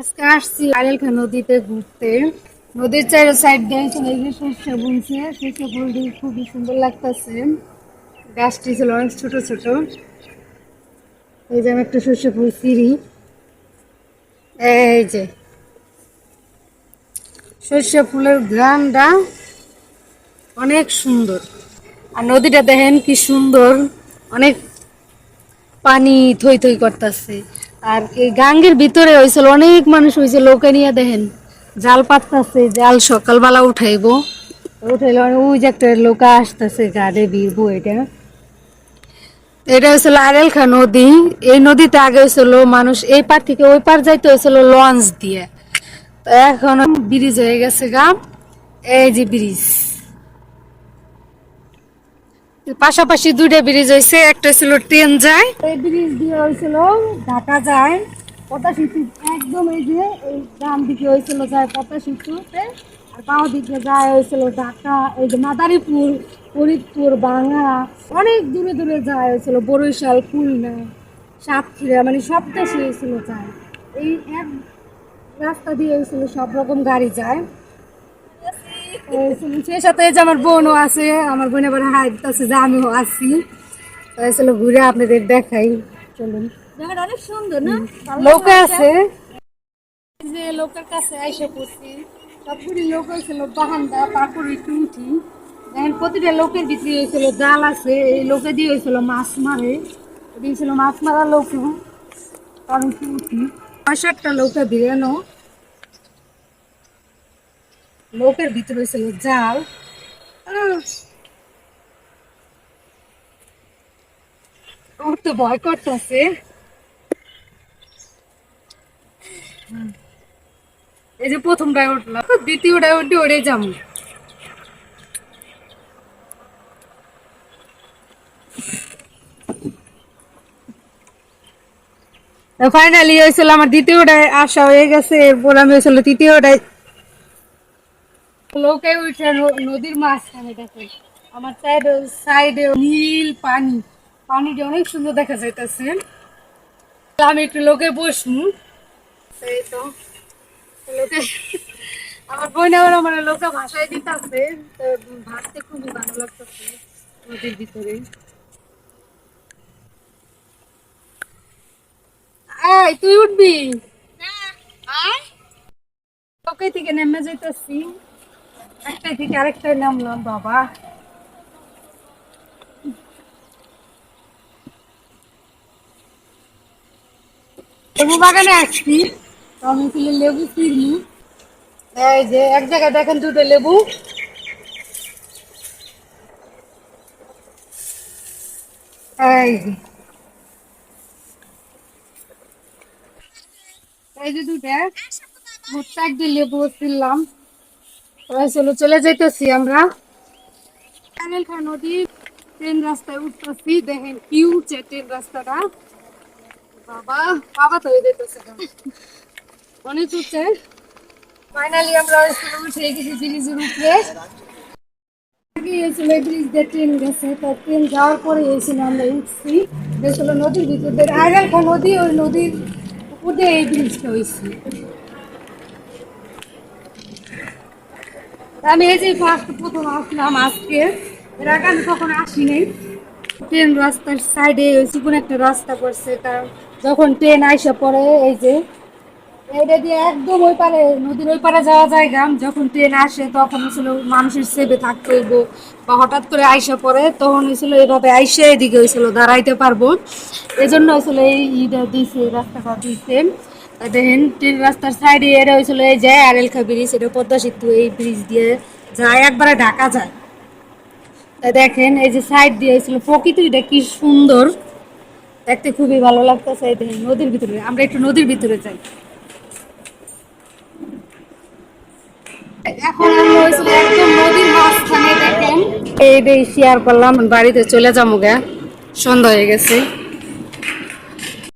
আজকে আসছি আরেল খান নদীতে ঘুরতে। নদীর চার সাইড দিয়ে শস্য বুনছে, শস্য ফুলটি খুবই সুন্দর লাগতেছে। গাছটি ছিল অনেক ছোট ছোট। এই যে আমি একটা শস্য ফুল সিঁড়ি, এই যে শস্য ফুলের গ্রানটা অনেক সুন্দর। আর নদীটা দেখেন কি সুন্দর, অনেক পানি থই থই করতেছে। আর এই গাঙ্গের ভিতরে হয়েছিল অনেক মানুষ হয়েছে, লোকে নিয়ে দেখেন জাল পাততেছে, জাল সকালবেলা উঠাইবো। উঠাইলে ওই যে একটা লোক আসতেছে গাড়ে বিরবো। এটা এটা হয়েছিল আরেল খা নদী। এই নদীতে আগে হয়েছিল মানুষ এই পার থেকে ওই পার যাইতে হয়েছিল লঞ্চ দিয়ে। তো এখন ব্রিজ হয়ে গেছে গা, এই যে ব্রিজ। পাশাপাশি দুইটা ব্রিজ হয়েছে, একটা ছিল ট্রেন যায়, এই ব্রিজ দিয়ে হয়েছিল ঢাকা যায় পদ্মা সেতু। একদম এই যে এই ডান দিকে হয়েছিল যায় পদ্মা সেতুতে, আর বাঁ দিকে যায় হয়েছিল ঢাকা, এই যে মাদারীপুর, ফরিদপুর, ভাঙা, অনেক দূরে দূরে যায় হয়েছিল বরিশাল, খুলনা, সাতক্ষীরা, মানে সব দেশে হয়েছিল যায়। এই এক রাস্তা দিয়ে হয়েছিল সব রকম গাড়ি যায়। সেই সাথে যে আমার বোনও আছে, আমার বোন আবার হাইট আছে যে আমিও আছি। আসলে ঘুরে আপনাদের দেখাই, চলুন। জায়গাটা অনেক সুন্দর না, লোক আছে যে লোকের কাছে আইসা পড়ছি। সবগুলি লোক হয়েছিল বাহান্দা পাকুড়ি টুটি। দেখেন প্রতিটা লোকের ভিতরে হয়েছিল জাল আছে, এই লোকে দিয়ে হয়েছিল মাছ মারে, দিয়েছিল মাছ মারা লোক। আমি টুটি 5-7টা লোকে বিরানো, লোকের ভিতরে হয়েছিল জাল। উঠতে ভয় করতেছে। এই যে প্রথমটায় উঠলাম, দ্বিতীয়টায় উঠে ওড়ে যাবো। ফাইনালি হয়েছিল আমার দ্বিতীয়টায় আসা হয়ে গেছে। এরপর আমি হয়েছিল তৃতীয়টায়। লোকে উঠে নদীর মাঝখানে দেখে আমার সাইডে সাইডে নীল পানি, পানিটা অনেক সুন্দর দেখা যাইতেছে। আমি একটু লোকে বসবো, এই তো লোকে আমার বোন আবার আমার লোকে ভাষায় দিতেছে, ভাবতে খুবই ভালো লাগতেছে নদীর ভিতরে। এই তুই উঠবি? লোকে থেকে নেমে যাইতেছি, একটাই থেকে আরেকটাই নামলাম। বাবা লেবু বাগানে আসছি, তো আমি লেবু কিনি। এই যে এক জায়গায় দেখেন দুটো লেবু, এই যে এই যে দুটা মোট 4 দিয়ে লেবু কিনলাম। চলো চলে যাইতেছি আমরা আরেল খান নদী। ট্রেন রাস্তায় উঠতেছি, দেখেন কি উঠছে ট্রেন রাস্তাটা। বাবা বাবা তো হয়ে যেতেছে, অনেক উঠছে। ফাইনালি আমরা উঠে গেছি ব্রিজের উপরে। ট্রেন গেছে, তো ট্রেন যাওয়ার পরে এসেছিল আমরা উঠছি। দেখছিল নদীর ভিতর দিয়ে আরেল খান নদী, ওই নদীর উপর দিয়ে এই ব্রিজটা হয়েছে। আমি এই যে ফার্স্ট প্রথম আসলাম আজকে, এর আগে আমি কখনো আসিনি। ট্রেন রাস্তার সাইডে চিকন একটা রাস্তা করছে, কারণ যখন ট্রেন আইসা পড়ে এই যে এটা দিয়ে একদম ওই পারে নদীর ওই পারে যাওয়া যায়। গ্রাম যখন ট্রেন আসে তখন আসলে মানুষের সেবে থাকতে হইব, বা হঠাৎ করে আইসা পড়ে তখন হয়েছিল এইভাবে আইসে এদিকে হয়েছিল দাঁড়াইতে পারবো। এই জন্য আসলে এই ইটা দিয়েছে, রাস্তাটা দিয়েছে। দেখেন ট্রেন রাস্তার সাইডে এটা হয়েছিল এই যে আরেল খা ব্রিজ, এটা পদ্মা সেতু, এই ব্রিজ দিয়ে যায় একবারে ঢাকা যায়। তাই দেখেন এই যে সাইড দিয়ে হয়েছিল প্রকৃতিটা কি সুন্দর দেখতে, খুবই ভালো লাগতেছে। এই দেখেন নদীর ভিতরে, আমরা একটু নদীর ভিতরে যাই। এখন আমরা হয়েছিল একদম নদীর মাঝখানে। দেখেন এই শেয়ার করলাম, বাড়িতে চলে যাবো গা, সন্ধ্যা হয়ে গেছে।